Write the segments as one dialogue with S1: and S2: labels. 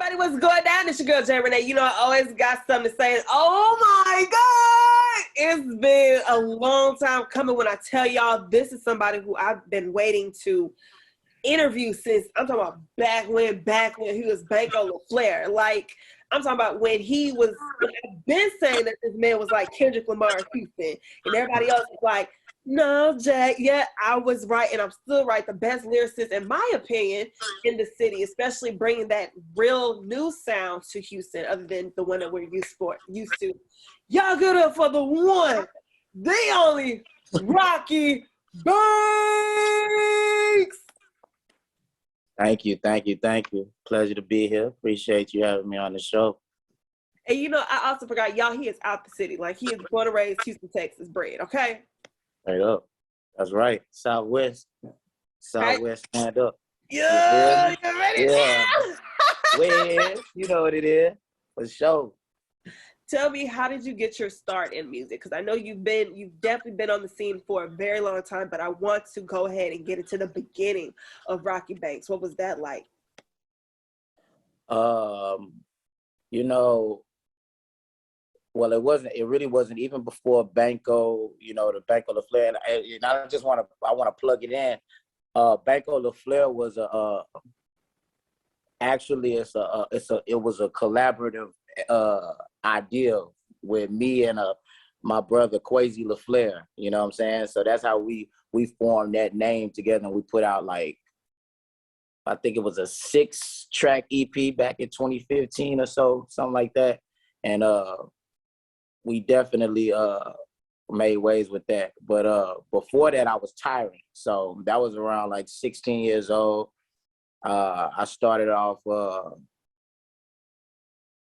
S1: everybody, what's going down? It's your girl j.renae. You know, I always got something to say. Oh my God! It's been a long time coming when I tell y'all this is somebody who I've been waiting to interview since, I'm talking about back when he was Banco LaFleur. Like, I'm talking about when I've been saying that this man was like Kendrick Lamar in Houston, and everybody else was like, no, Jack, yeah, I was right, and I'm still right. The best lyricist, in my opinion, in the city, especially bringing that real new sound to Houston, other than the one that we're used to. Y'all give it up for the one, the only, Rocky Banks.
S2: Thank you. Pleasure to be here. Appreciate you having me on the show.
S1: And you know, I also forgot, y'all, he is out the city. Like, he is born and raised Houston, Texas bred, okay?
S2: Straight up. That's right. Southwest, stand up.
S1: Yeah, you ready?
S2: Yeah. Well, you know what it is. For sure.
S1: Tell me, how did you get your start in music? Because I know you've definitely been on the scene for a very long time, but I want to go ahead and get into the beginning of Rocky Banks. What was that like?
S2: You know, well, it really wasn't even before Banco, you know, the Banco LaFleur. And I want to plug it in. Banco LaFleur was it was a collaborative idea with me and my brother Quasi LaFleur, you know what I'm saying? So that's how we formed that name together, and we put out, like, I think it was a 6-track EP back in 2015 or so, something like that. And we definitely made waves with that. But before that, I was tiring. So that was around like 16 years old. I started off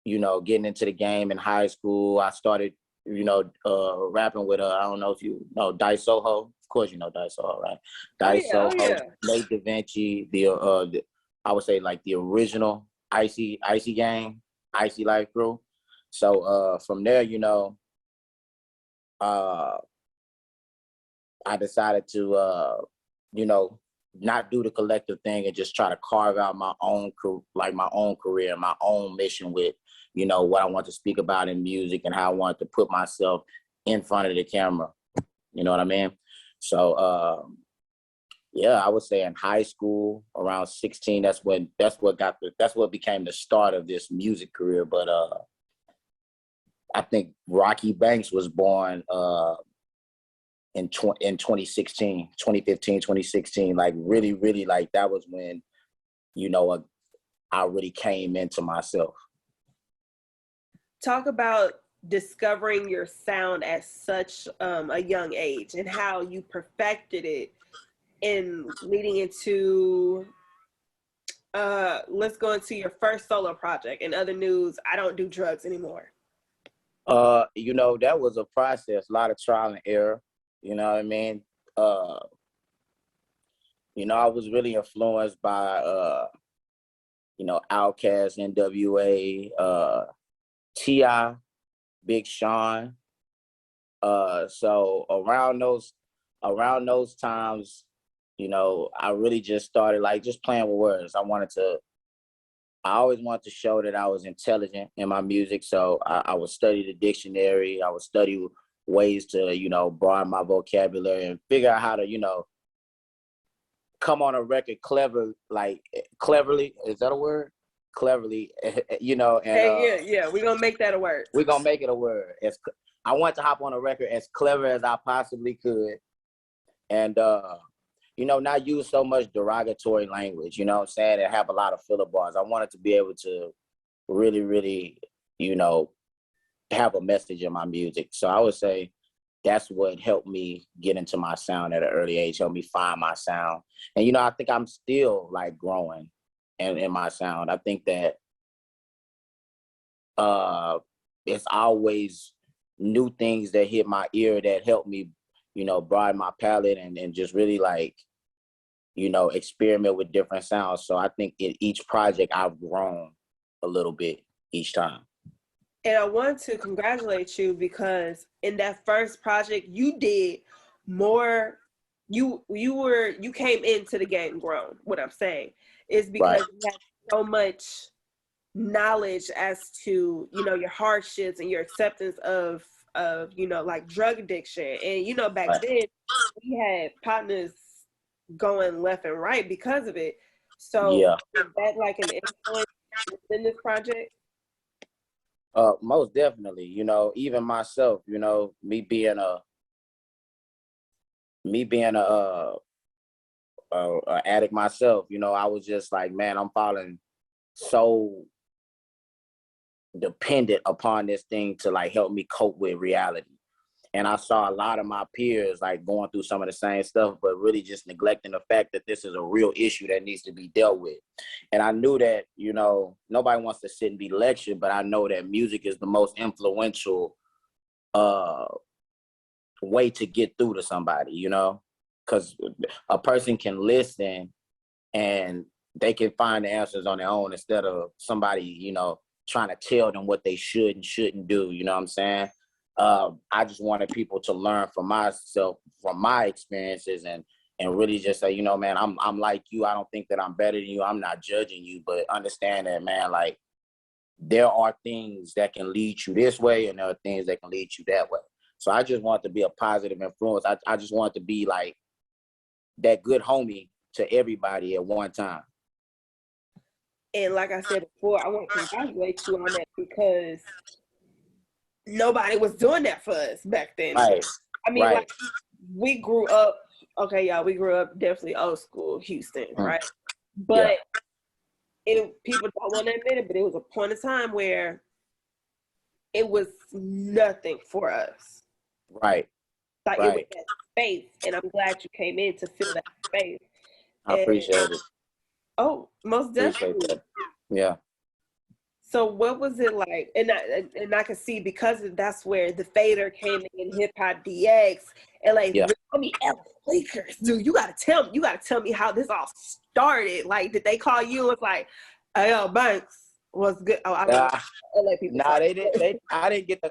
S2: you know, getting into the game in high school. I started, you know, rapping with, I don't know if you know, Dice Soho. Of course you know Dice Soho, right? Dice Soho, Nate Da Vinci, the I would say like the original Icy Gang, Icy Life Crew. So from there, you know, I decided to, you know, not do the collective thing and just try to carve out my own career, my own mission with, you know, what I want to speak about in music and how I want to put myself in front of the camera. You know what I mean? So, yeah, I would say in high school, around 16, that's what became the start of this music career. But I think Rocky Banks was born in 2015, 2016, like really, like that was when, you know, I really came into myself.
S1: Talk about discovering your sound at such a young age and how you perfected it in leading into, let's go into your first solo project. In other news, I don't do drugs anymore.
S2: You know, that was a process, a lot of trial and error. You know what I mean? You know, I was really influenced by, you know, Outkast, NWA, T.I., Big Sean. So around those times, you know, I really just started like just playing with words. I always wanted to show that I was intelligent in my music. So I would study the dictionary. I would study ways to, you know, broaden my vocabulary and figure out how to, you know, come on a record cleverly. Is that a word? Cleverly, you know. And
S1: yeah, we're gonna make that a word.
S2: We're gonna make it a word. I want to hop on a record as clever as I possibly could, and you know, not use so much derogatory language, you know what I'm saying, and have a lot of filler bars. I wanted to be able to really, you know, have a message in my music. So I would say that's what helped me get into my sound at an early age, helped me find my sound. And, you know, I think I'm still like growing in my sound. I think that it's always new things that hit my ear that help me, you know, broaden my palette and just really like, you know, experiment with different sounds. So I think in each project I've grown a little bit each time.
S1: And I want to congratulate you because in that first project you did more, you came into the game grown. What I'm saying is because you had so much knowledge as to, you know, your hardships and your acceptance of, you know, like drug addiction. And, you know, back then we had partners going left and right because of it. So is that like an influence within this project?
S2: Most definitely, you know, even myself, you know, me being a addict myself, you know, I was just like, man, I'm falling so dependent upon this thing to like help me cope with reality. And I saw a lot of my peers like going through some of the same stuff, but really just neglecting the fact that this is a real issue that needs to be dealt with. And I knew that, you know, nobody wants to sit and be lectured, but I know that music is the most influential way to get through to somebody, you know, because a person can listen and they can find the answers on their own instead of somebody, you know, trying to tell them what they should and shouldn't do. You know what I'm saying? I just wanted people to learn from myself, from my experiences, and really just say, you know, man, I'm like you. I don't think that I'm better than you. I'm not judging you, but understand that, man, like there are things that can lead you this way and there are things that can lead you that way. So I just want to be a positive influence. I just want to be like that good homie to everybody at one time.
S1: And like I said before, I want to congratulate you on that because nobody was doing that for us back then.
S2: Right.
S1: I mean, like we grew up, okay, y'all, we grew up definitely old school Houston, right? But people don't want to admit it, but it was a point of time where it was nothing for us.
S2: Right.
S1: Like it was that space, and I'm glad you came in to fill that space.
S2: I appreciate it.
S1: Oh, most definitely.
S2: Yeah.
S1: So what was it like? And I can see because that's where the Fader came in, Hip Hop DX, I mean, LA Lakers, dude. You gotta tell me how this all started. Like, did they call you? It's like, hey, yo, Banks was good. Oh, I don't know. LA people.
S2: Nah, they didn't. I didn't get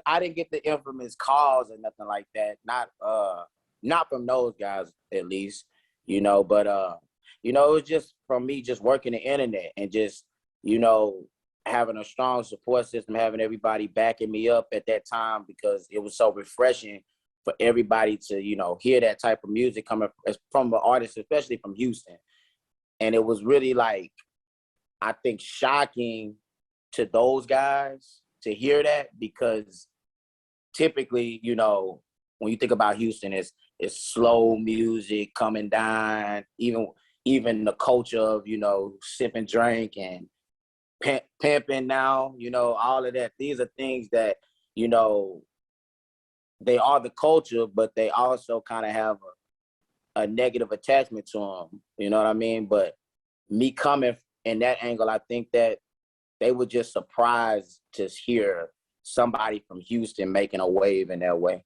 S2: the infamous calls or nothing like that. Not from those guys, at least. You know, but you know, it was just from me just working the internet and just, you know, having a strong support system, having everybody backing me up at that time, because it was so refreshing for everybody to, you know, hear that type of music coming from an artist, especially from Houston. And it was really like, I think, shocking to those guys to hear that, because typically, you know, when you think about Houston, it's slow music coming down, even the culture of, you know, sip and drink and pimping now, you know, all of that. These are things that, you know, they are the culture, but they also kind of have a negative attachment to them. You know what I mean? But me coming in that angle, I think that they were just surprised to hear somebody from Houston making a wave in that way.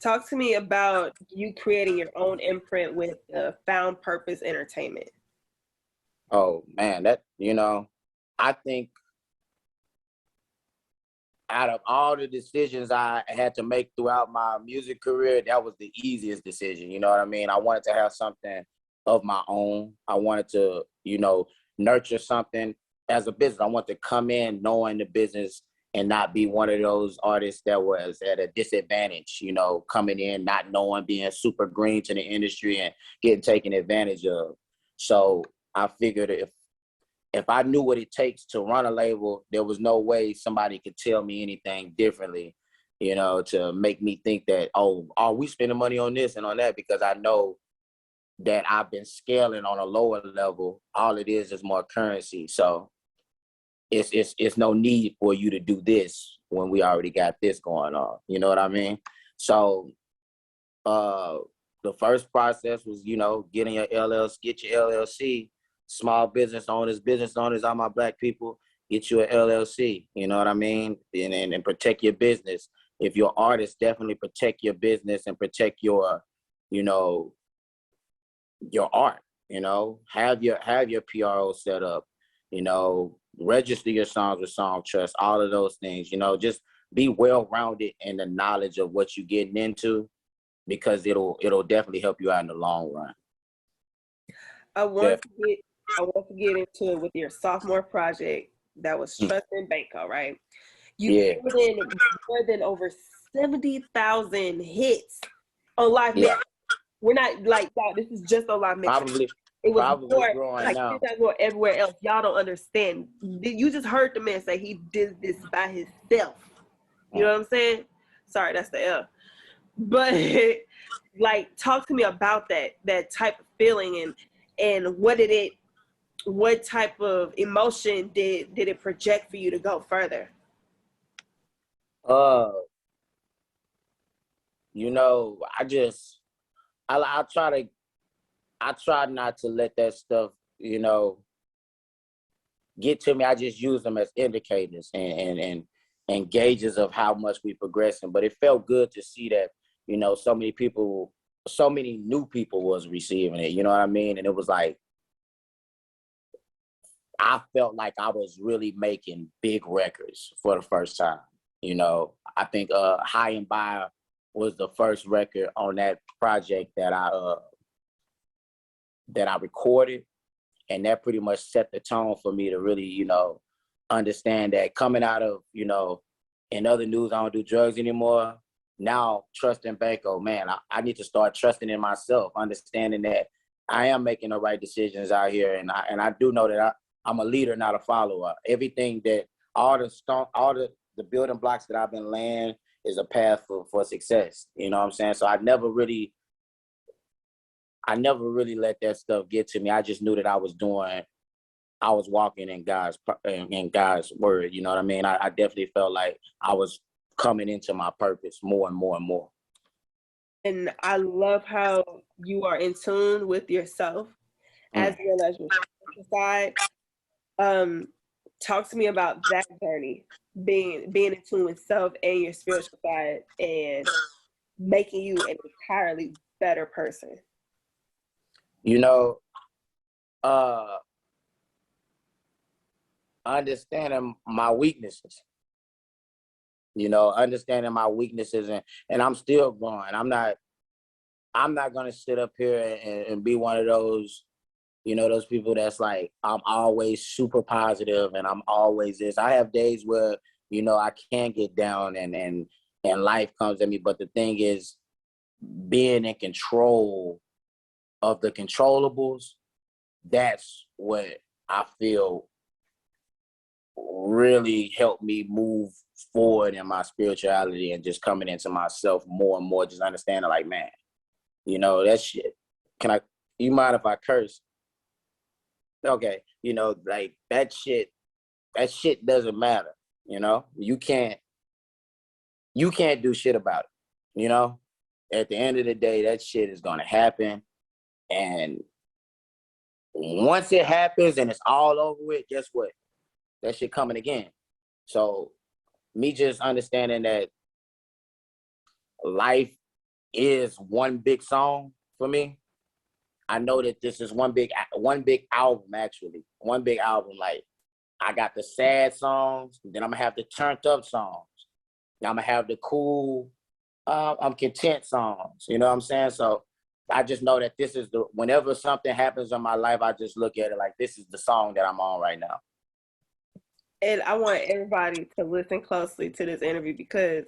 S1: Talk to me about you creating your own imprint with Found Purpose Entertainment.
S2: Oh man, that, you know, I think out of all the decisions I had to make throughout my music career, that was the easiest decision. You know what I mean? I wanted to have something of my own. I wanted to, you know, nurture something as a business. I want to come in knowing the business and not be one of those artists that was at a disadvantage, you know, coming in, not knowing, being super green to the industry and getting taken advantage of. So I figured if I knew what it takes to run a label, there was no way somebody could tell me anything differently, you know, to make me think that, oh, are we spending money on this and on that? Because I know that I've been scaling on a lower level. All it is more currency. So it's no need for you to do this when we already got this going on. You know what I mean? So the first process was, you know, get your LLC. Small business owners, all my Black people, get you an LLC. You know what I mean? And protect your business. If you're an artist, definitely protect your business and protect your, you know, your art. You know, have your PRO set up. You know, register your songs with Song Trust. All of those things. You know, just be well rounded in the knowledge of what you're getting into, because it'll definitely help you out in the long run.
S1: I want to get into it with your sophomore project. that was Trustin' Banco, right? You
S2: Yeah.
S1: put in more than over 70,000 hits on Live
S2: Yeah.
S1: Mix. We're not like that. This is just on Live Mix. It was more
S2: growing
S1: like
S2: now.
S1: 10 times more everywhere else. Y'all don't understand. You just heard the man say he did this by himself. You know what I'm saying? Sorry, that's the L. But like, talk to me about that type of feeling and what type of emotion did it project for you to go further?
S2: You know, I try not to let that stuff, you know, get to me. I just use them as indicators and gauges of how much we progressing. But it felt good to see that, you know, so many new people was receiving it, you know what I mean? And it was like, I felt like I was really making big records for the first time. You know, I think High and By was the first record on that project that I recorded, and that pretty much set the tone for me to really, you know, understand that coming out of, you know, in other news, I don't do drugs anymore. Now, Trustin' Banco, man, I need to start trusting in myself, understanding that I am making the right decisions out here, and I do know that I'm a leader, not a follower. Everything that all the building blocks that I've been laying is a path for success. You know what I'm saying? So I never really let that stuff get to me. I just knew that I was walking in God's word. You know what I mean? I definitely felt like I was coming into my purpose more and more and more.
S1: And I love how you are in tune with yourself as well as your spiritual side. Talk to me about that journey, being in tune with self and your spiritual side, and making you an entirely better person.
S2: You know, understanding my weaknesses. You know, understanding my weaknesses, and I'm still growing. I'm not gonna sit up here and be one of those, you know, those people that's like, I'm always super positive and I'm always this. I have days where, you know, I can get down and life comes at me. But the thing is, being in control of the controllables, that's what I feel really helped me move forward in my spirituality and just coming into myself more and more, just understanding like, man, you know, that shit, you mind if I curse? Okay, you know, like that shit doesn't matter, you know? You can't do shit about it, you know? At the end of the day, that shit is gonna happen. And once it happens and it's all over with, guess what? That shit coming again. So me just understanding that life is one big song for me. I know that this is one big album, actually. One big album. Like, I got the sad songs, then I'm gonna have the turned up songs. I'm gonna have the cool, I'm content songs. You know what I'm saying? So I just know that this is whenever something happens in my life, I just look at it like this is the song that I'm on right now.
S1: And I want everybody to listen closely to this interview because,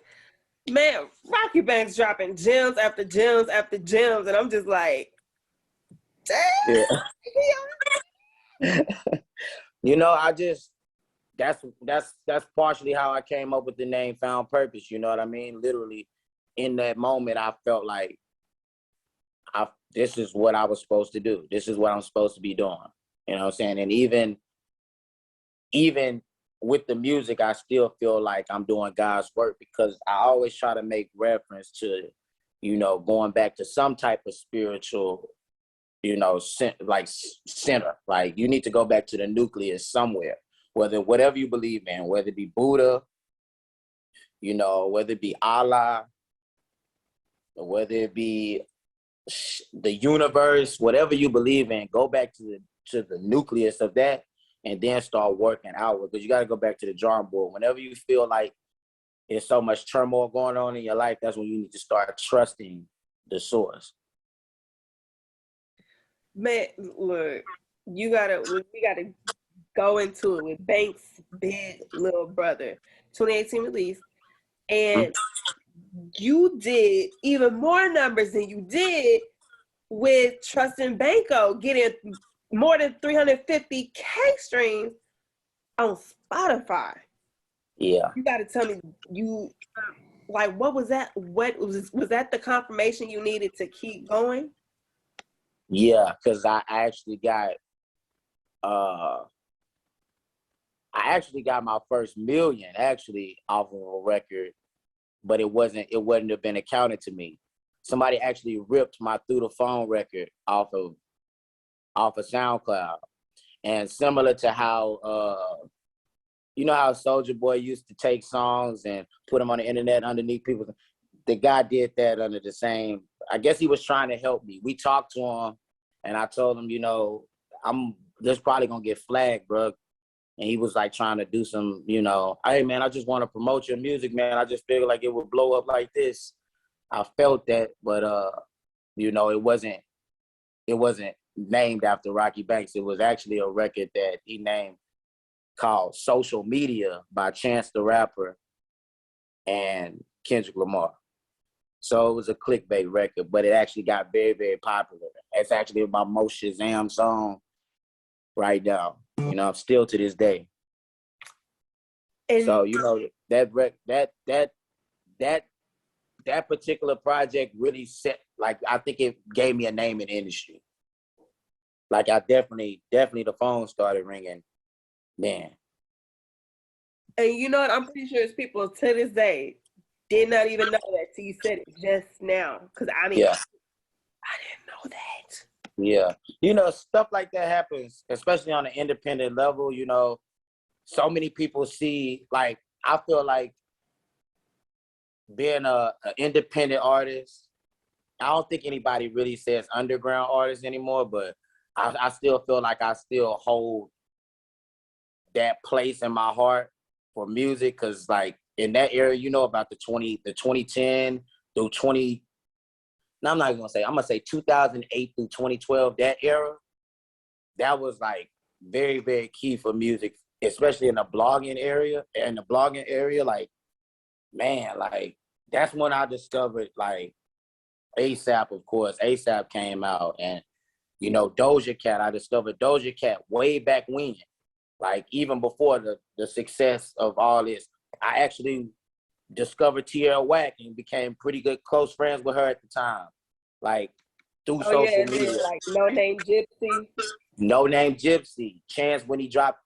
S1: man, Rocky Banks dropping gems after gems after gems, and I'm just like, damn.
S2: Yeah. You know, that's partially how I came up with the name Found Purpose. You know what I mean? Literally, in that moment, I felt like this is what I was supposed to do. This is what I'm supposed to be doing. You know what I'm saying? And even with the music, I still feel like I'm doing God's work because I always try to make reference to, you know, going back to some type of spiritual, you know, center. Like, you need to go back to the nucleus somewhere, whatever you believe in, whether it be Buddha, you know, whether it be Allah, or whether it be the universe, whatever you believe in, go back to the nucleus of that and then start working outward, because you got to go back to the drawing board. Whenever you feel like there's so much turmoil going on in your life, that's when you need to start trusting the source.
S1: Man, look, we gotta go into it with Banks' Big Little Brother, 2018 release, and you did even more numbers than you did with Trust and Banco, getting more than 350K streams on Spotify.
S2: Yeah.
S1: You got to tell me, what was that? What was that the confirmation you needed to keep going?
S2: Yeah, because I actually got my first million actually off of a record, but it wouldn't have been accounted to me. Somebody actually ripped my Through the Phone record off of SoundCloud. And similar to how you know how Soulja Boy used to take songs and put them on the internet underneath people, the guy did that under the same. I guess he was trying to help me. We talked to him, and I told him, you know, I'm just probably gonna get flagged, bro. And he was like trying to do some, you know, hey man, I just want to promote your music, man. I just figured like it would blow up like this. I felt that, but you know, it wasn't named after Rocky Banks. It was actually a record that he named called Social Media by Chance the Rapper and Kendrick Lamar. So it was a clickbait record, but it actually got very, very popular. It's actually my most Shazam song right now. You know, still to this day. And so, you know, that particular project really set, like, I think it gave me a name in the industry. Like, I definitely the phone started ringing, man.
S1: And you know what? I'm pretty sure there's people to this day did not even know that till you said it just now. Because I mean,
S2: yeah.
S1: I didn't know that.
S2: Yeah. You know, stuff like that happens, especially on an independent level. You know, so many people see, like, I feel like being an independent artist, I don't think anybody really says underground artist anymore, but I still feel like I still hold that place in my heart for music, because like in that era, you know, about the 2010 through 20, now I'm not gonna say, I'm gonna say 2008 through 2012, that era, that was like very, very key for music, especially in the blogging area. Like, man, like that's when I discovered like ASAP, of course. ASAP came out, and you know, Doja Cat. I discovered Doja Cat way back when, like even before the success of all this. I actually discovered Tierra Whack and became pretty good close friends with her at the time, like through social media.
S1: Like No Name Gypsy.
S2: No Name Gypsy, Chance when he dropped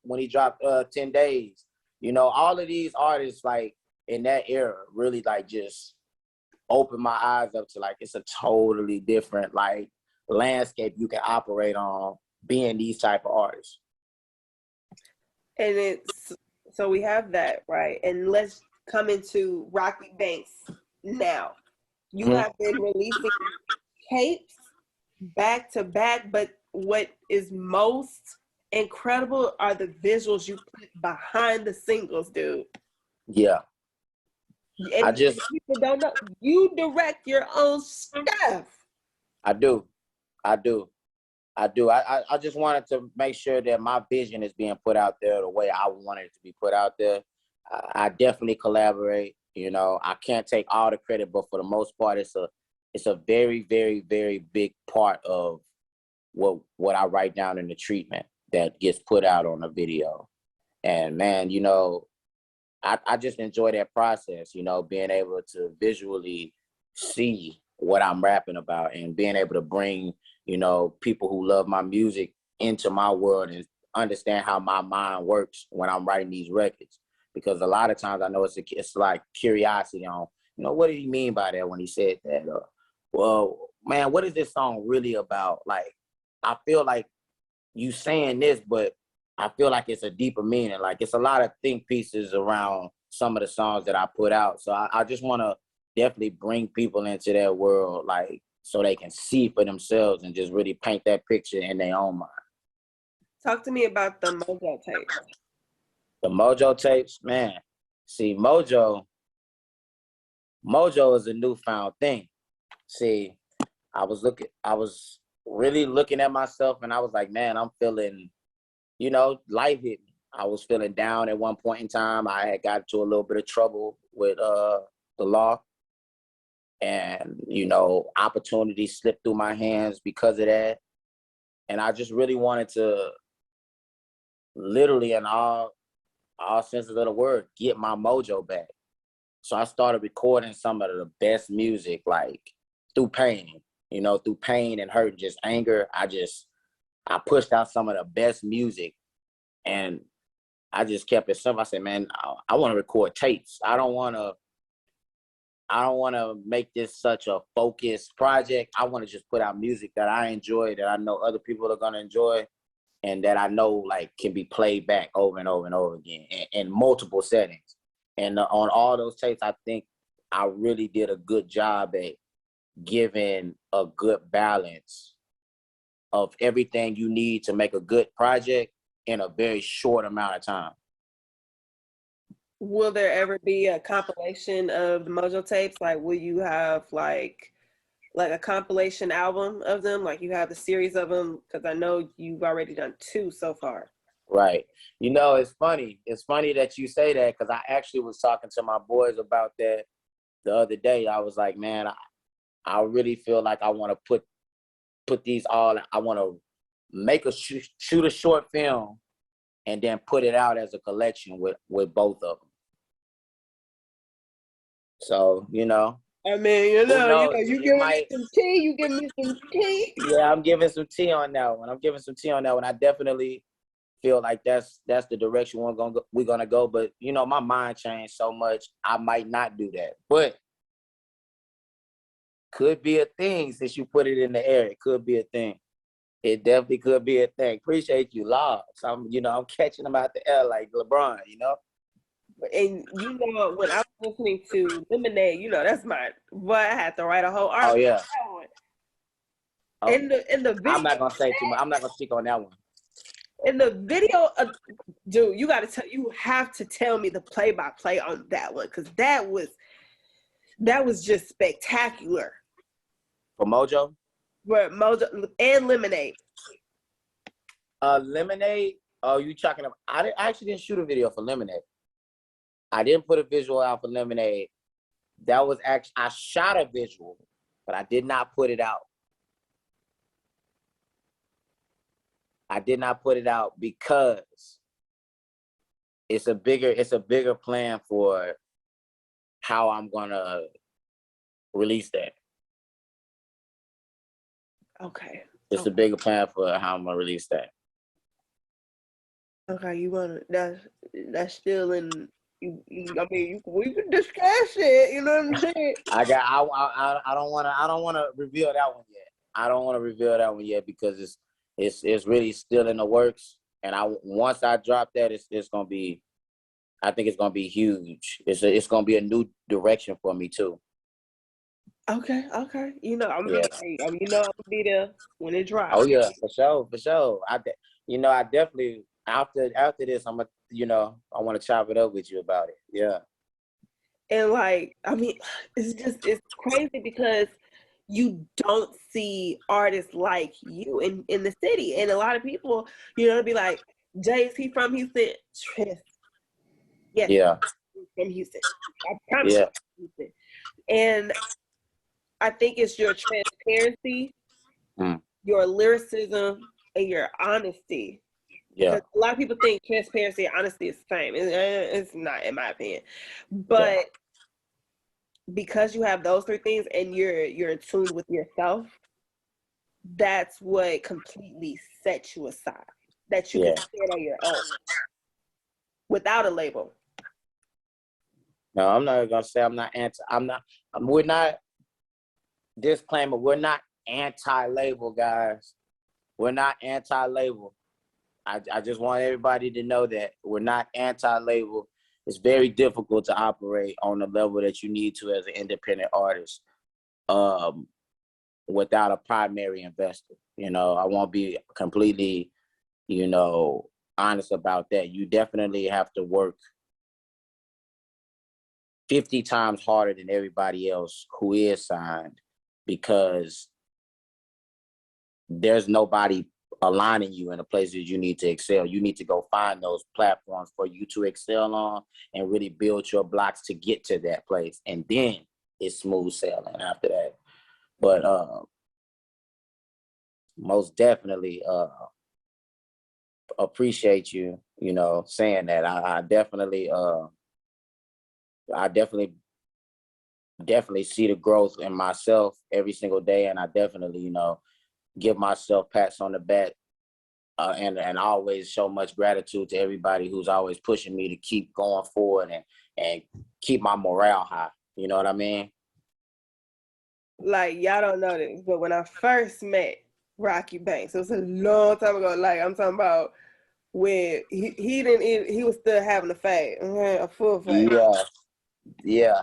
S2: 10 Days. You know, all of these artists like in that era really like just opened my eyes up to like it's a totally different like landscape you can operate on being these type of artists.
S1: And it's so we have that, right? And let's come into Rocky Banks now. You have been releasing tapes back to back, but what is most incredible are the visuals you put behind the singles, dude.
S2: Yeah.
S1: And people don't know, you direct your own stuff.
S2: I do. I just wanted to make sure that my vision is being put out there the way I wanted it to be put out there. I definitely collaborate. You know, I can't take all the credit, but for the most part, it's a very, very, very big part of what I write down in the treatment that gets put out on the video. And man, you know, I just enjoy that process, you know, being able to visually see what I'm rapping about and being able to bring, you know, people who love my music into my world and understand how my mind works when I'm writing these records. Because a lot of times I know it's like curiosity on, you know, what did he mean by that when he said that? Well, man, what is this song really about? Like, I feel like you saying this, but I feel like it's a deeper meaning. Like it's a lot of think pieces around some of the songs that I put out. So I just want to definitely bring people into that world, like so they can see for themselves and just really paint that picture in their own mind.
S1: Talk to me about the Mojo Tapes.
S2: The Mojo Tapes, man. See, Mojo is a newfound thing. See, I was really looking at myself and I was like, man, I'm feeling you know, life hit me. I was feeling down at one point in time. I had got into a little bit of trouble with the law. And, you know, opportunities slipped through my hands because of that. And I just really wanted to literally in all senses of the word, get my mojo back. So I started recording some of the best music, like through pain, you know, through pain and hurt, and just anger. I pushed out some of the best music, and I just kept it simple. I said, man, I want to record tapes. I don't want to make this such a focused project. I want to just put out music that I enjoy, that I know other people are going to enjoy, and that I know like can be played back over and over and over again in multiple settings. And on all those tapes, I think I really did a good job at giving a good balance of everything you need to make a good project in a very short amount of time.
S1: Will there ever be a compilation of the Mojo tapes? Like, will you have like a compilation album of them? Like you have the series of them? Because I know you've already done 2 so far.
S2: Right. You know, it's funny. It's funny that you say that, because I actually was talking to my boys about that the other day. I was like, man, I really feel like I want to put these all. I want to make shoot a short film and then put it out as a collection with both of them. So, you know.
S1: I mean, you give me some tea, you give me some tea.
S2: Yeah, I'm giving some tea on that one. I definitely feel like that's the direction we're gonna go. But you know, my mind changed so much, I might not do that. But could be a thing since you put it in the air. It could be a thing. It definitely could be a thing. Appreciate you, Lobs. I'm catching them out the air like LeBron, you know.
S1: And you know, when I was listening to Lemonade, you know, that's my boy. I had to write a whole article.
S2: Oh yeah.
S1: In the video,
S2: I'm not gonna say too much. I'm not gonna speak on that one.
S1: In the video, dude, you have to tell me the play-by-play on that one, because that was just spectacular.
S2: For Mojo?
S1: For Mojo and Lemonade.
S2: Lemonade. Oh, you talking about? I actually didn't shoot a video for Lemonade. I didn't put a visual out for Lemonade. That was actually, I shot a visual, but I did not put it out. I did not put it out because it's a bigger plan for how I'm gonna release that.
S1: Okay.
S2: It's a bigger plan for how I'm gonna release that.
S1: Okay, you wanna that's still in. I mean, we can discuss it. You know what I'm saying?
S2: I don't want to reveal that one yet. I don't want to reveal that one yet because it's really still in the works. And once I drop that, it's gonna be. I think it's gonna be huge. It's gonna be a new direction for me too.
S1: Okay. You know, I'm gonna be there when it drops.
S2: Oh yeah, for sure. I definitely after this, I want to chop it up with you about it. Yeah.
S1: And like, I mean, it's crazy because you don't see artists like you in the city. And a lot of people, be like, Jay, is he from Houston? Yes.
S2: Yeah.
S1: From Houston. I promise you, Houston. And I think it's your transparency, your lyricism, and your honesty.
S2: Yeah.
S1: A lot of people think transparency and honesty is the same. It's not, in my opinion. But because you have those 3 things and you're in tune with yourself, that's what completely sets you aside. That you can stand on your own without a label.
S2: No, I'm not gonna say we're not, disclaimer, we're not anti-label, guys. We're not anti-label. I just want everybody to know that we're not anti-label. It's very difficult to operate on the level that you need to as an independent artist without a primary investor. I won't be completely, honest about that. You definitely have to work 50 times harder than everybody else who is signed, because there's nobody aligning you in the places you need to excel. You need to go find those platforms for you to excel on and really build your blocks to get to that place. And then it's smooth sailing after that. But most definitely appreciate you, you know, saying that. I definitely see the growth in myself every single day, and I definitely, you know, give myself pats on the back, and always show much gratitude to everybody who's always pushing me to keep going forward and keep my morale high. You know what I mean?
S1: Like, y'all don't know this, but when I first met Rocky Banks, it was a long time ago. Like, I'm talking about when he was still having a fade, a full fade.
S2: Yeah.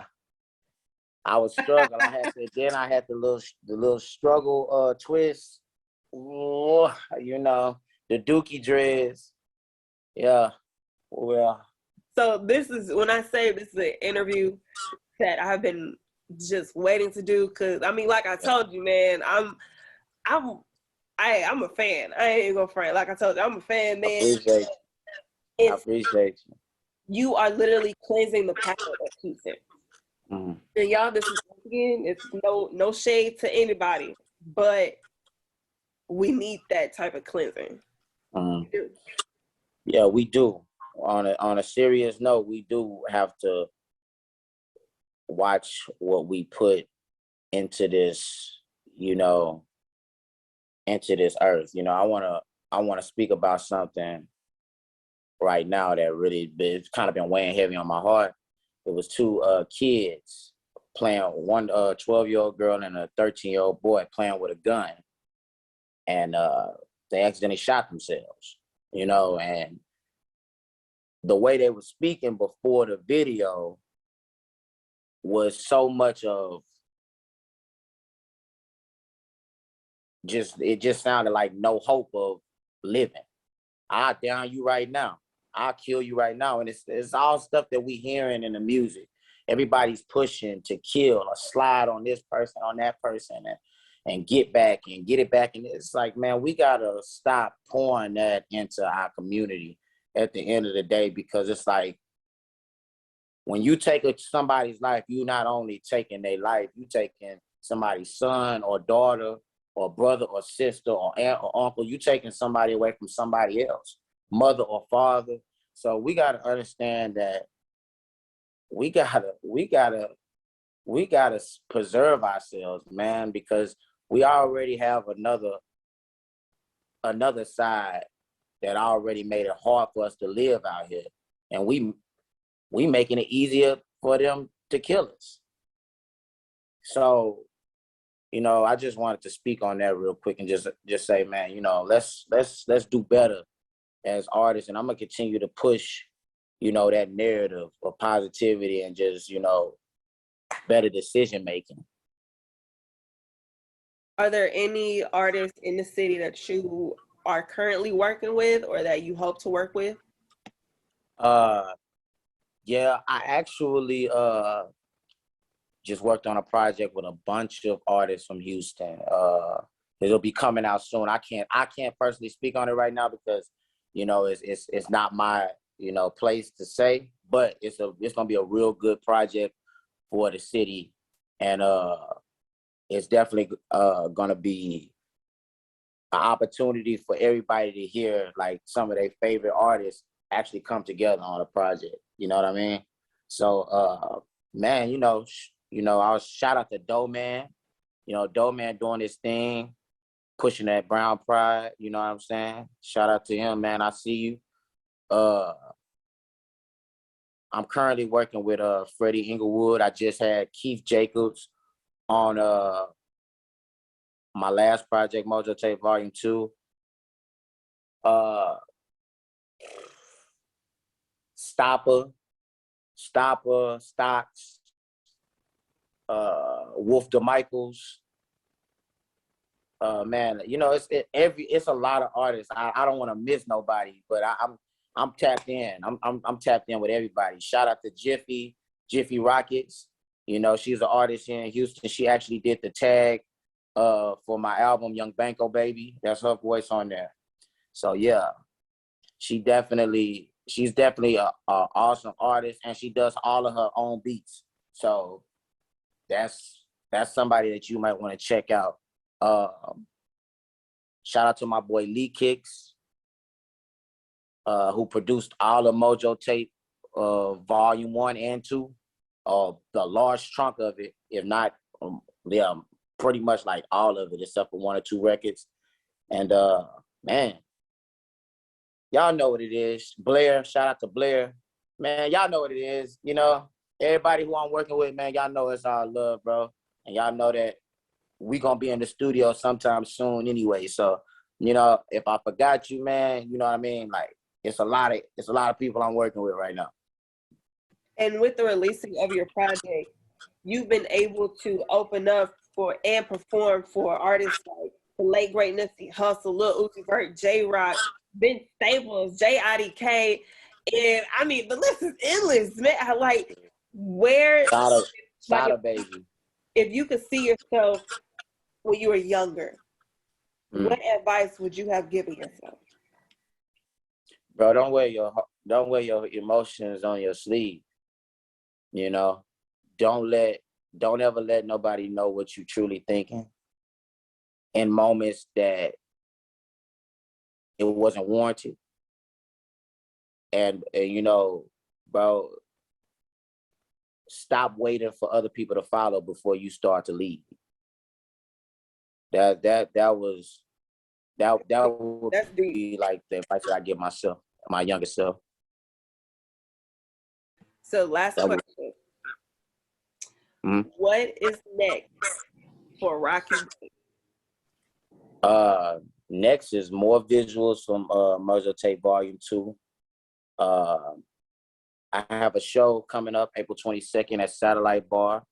S2: I was struggling. I had the little struggle twist. Ooh, you know, the Dookie dreads. Yeah. Well.
S1: So this is, when I say this is an interview that I've been just waiting to do, because I mean, like I told you, man, I'm a fan. I ain't gonna front. Like I told you, I'm a fan, man.
S2: I appreciate you.
S1: You are literally cleansing the palate of Houston.
S2: Mm.
S1: And y'all, this is, again, it's no shade to anybody, but we need that type of cleansing.
S2: Mm. Yeah, we do. On a serious note, we do have to watch what we put into this, you know, into this earth. You know, I wanna speak about something right now that really it's kind of been weighing heavy on my heart. It was two kids playing, one 12-year-old girl and a 13-year-old boy playing with a gun, and they accidentally shot themselves. You know, and the way they were speaking before the video was so much of it just sounded like no hope of living. I'll down you right now. I'll kill you right now. And it's all stuff that we hearing in the music. Everybody's pushing to kill or slide on this person, on that person, and get back and get it back. And it's like, man, we gotta stop pouring that into our community at the end of the day, because it's like, when you take somebody's life, you not only taking their life, you taking somebody's son or daughter or brother or sister or aunt or uncle. You taking somebody away from somebody else, mother or father. So we got to understand that we gotta preserve ourselves, man, because we already have another side that already made it hard for us to live out here, and we making it easier for them to kill us. So, you know, I just wanted to speak on that real quick and just say, man, you know, let's do better as artists. And I'm gonna continue to push, you know, that narrative of positivity and just, you know, better decision making.
S1: Are there any artists in the city that you are currently working with or that you hope to work with?
S2: Yeah, I actually just worked on a project with a bunch of artists from Houston. It'll be coming out soon. I can't personally speak on it right now because, you know, it's not my, you know, place to say, but it's gonna be a real good project for the city, and it's definitely gonna be an opportunity for everybody to hear like some of their favorite artists actually come together on a project. You know what I mean? So, man, you know, I was shout out to Doe Man. You know, Doe Man doing his thing, pushing that brown pride. You know what I'm saying? Shout out to him, man. I see you. I'm currently working with Freddie Inglewood. I just had Keith Jacobs on my last project, Mojo Tapes Volume 2. Stopper, Stocks, Wolf DeMichaels. Man, you know, it's a lot of artists. I don't want to miss nobody, but I'm tapped in. I'm tapped in with everybody. Shout out to Jiffy Rockets. You know, she's an artist here in Houston. She actually did the tag for my album Young Banco Baby. That's her voice on there. So yeah, she's definitely a awesome artist, and she does all of her own beats. So that's somebody that you might want to check out. Shout out to my boy Lee Kicks, who produced all of Mojo Tape, Volume 1 and 2, the large chunk of it, if not, yeah, pretty much like all of it, except for 1 or 2 records. And man, y'all know what it is. Blair, shout out to Blair. Man, y'all know what it is. You know, everybody who I'm working with, man, y'all know it's all love, bro. And y'all know that we gonna be in the studio sometime soon anyway. So, you know, if I forgot you, man, you know what I mean? Like, it's a lot of people I'm working with right now.
S1: And with the releasing of your project, you've been able to open up for and perform for artists like the late great Nipsey Hussle, Lil Uzi Vert, J.Rock, Vince Staples, J.I.D.K. And I mean, the list is endless, man. Like, where,
S2: Shout baby.
S1: If you could see yourself when you were younger, what advice would you have given yourself?
S2: Bro, don't wear your emotions on your sleeve. You know, don't ever let nobody know what you truly thinking in moments that it wasn't warranted. And you know, bro, stop waiting for other people to follow before you start to lead. That would be like the advice that I give myself, my younger self.
S1: So last question. What is next for Rocky?
S2: Next is more visuals from Mojo Tape Volume 2. I have a show coming up April 22nd at Satellite Bar.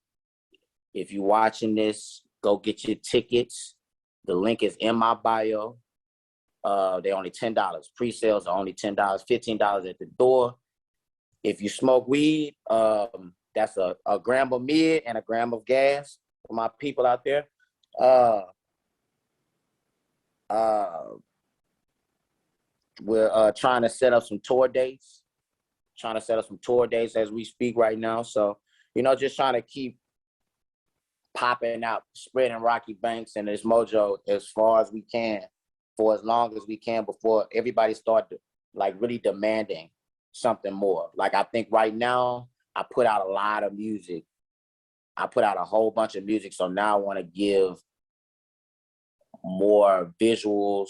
S2: If you're watching this, go get your tickets. The link is in my bio. They're only $10. Pre-sales are only $10, $15 at the door. If you smoke weed, that's a gram of mid and a gram of gas for my people out there. We're trying to set up some tour dates. As we speak right now. So, you know, just trying to keep popping out, spreading Rocky Banks and this Mojo as far as we can, for as long as we can, before everybody start like really demanding something more. Like, I think right now I put out a lot of music. I put out a whole bunch of music. So now I want to give more visuals,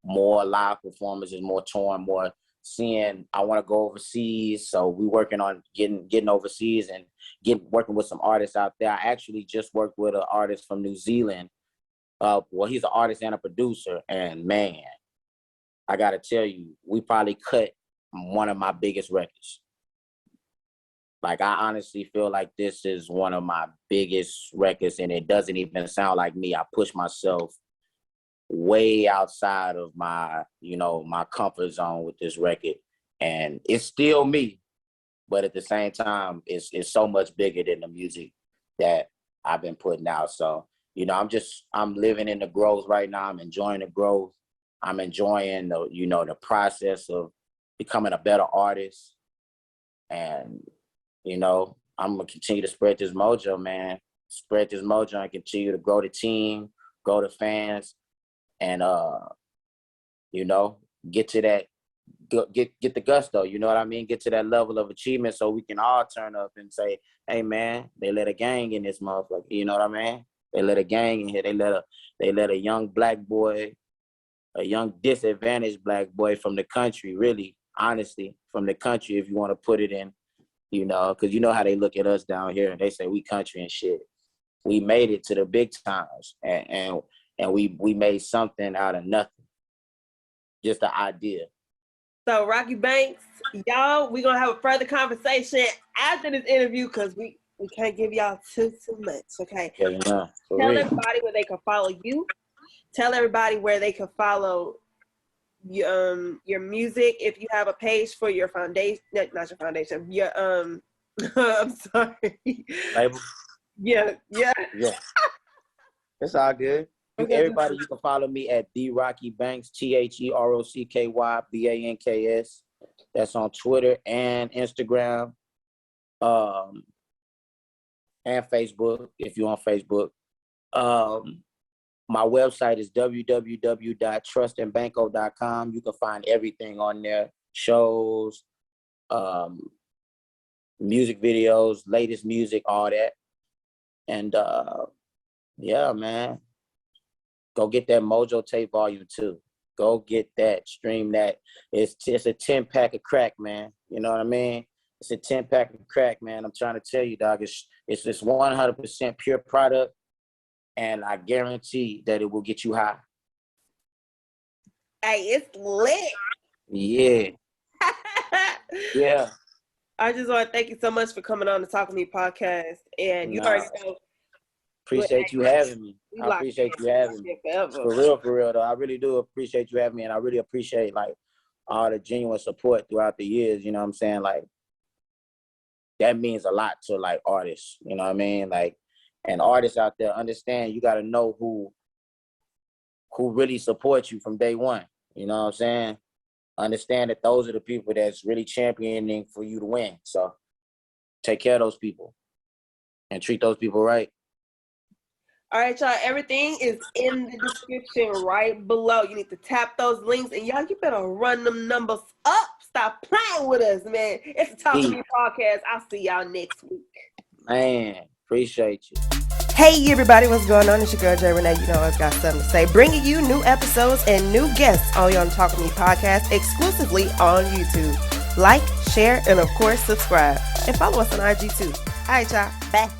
S2: more live performances, more touring, more seeing. I want to go overseas. So we working on getting overseas and working with some artists out there. I actually just worked with an artist from New Zealand. Well, he's an artist and a producer. And man, I got to tell you, we probably cut one of my biggest records. Like, I honestly feel like this is one of my biggest records, and it doesn't even sound like me. I push myself way outside of my, you know, my comfort zone with this record. And it's still me, but at the same time, it's so much bigger than the music that I've been putting out. So, you know, I'm living in the growth right now. I'm enjoying the growth. I'm enjoying the, you know, the process of becoming a better artist. And, you know, I'm gonna continue to spread this mojo, man. Spread this mojo and continue to grow the team, grow the fans, and you know, get to that, get the gusto, you know what I mean? Get to that level of achievement so we can all turn up and say, hey man, they let a gang in this motherfucker, you know what I mean? They let a gang in here. They let a young black boy, a young disadvantaged black boy from the country, really, honestly, from the country, if you want to put it in, you know, because you know how they look at us down here and they say we country and shit. We made it to the big times, and we made something out of nothing. Just the idea.
S1: So Rocky Banks, y'all, we're gonna have a further conversation after this interview because we can't give y'all too much, okay?
S2: Yeah,
S1: Tell everybody where they can follow you. Tell everybody where they can follow your music. If you have a page for your foundation, not your foundation, your I'm sorry.
S2: Label?
S1: Yeah.
S2: It's all good. Everybody, you can follow me at The Rocky Banks, TheRockkyBanks. That's on Twitter and Instagram, and Facebook, if you're on Facebook. My website is www.trustandbanco.com. You can find everything on there, shows, music videos, latest music, all that. And yeah, man, go get that Mojo Tape Volume 2. Go get that, stream that. It's a 10-pack of crack, man. You know what I mean? It's a 10-pack of crack, man. I'm trying to tell you, dog. It's this 100% pure product, and I guarantee that it will get you high.
S1: Hey, it's lit.
S2: Yeah. Yeah.
S1: I just want to thank you so much for coming on the Talk With Me podcast. And you already know.
S2: Appreciate you having me. I appreciate you having me. For real, though. I really do appreciate you having me, and I really appreciate, like, all the genuine support throughout the years, you know what I'm saying? Like, that means a lot to, like, artists, you know what I mean? Like, and artists out there, understand you got to know who really supports you from day one, you know what I'm saying? Understand that those are the people that's really championing for you to win. So take care of those people and treat those people right.
S1: All right, y'all. Everything is in the description right below. You need to tap those links, and y'all, you better run them numbers up. Stop playing with us, man. It's the Talk To Me podcast. I'll see y'all next week.
S2: Man, appreciate you.
S1: Hey, everybody, what's going on? It's your girl, j.renae. You know I've got something to say. Bringing you new episodes and new guests on your Talk With Me podcast exclusively on YouTube. Like, share, and of course, subscribe. And follow us on IG too. All right, y'all. Bye.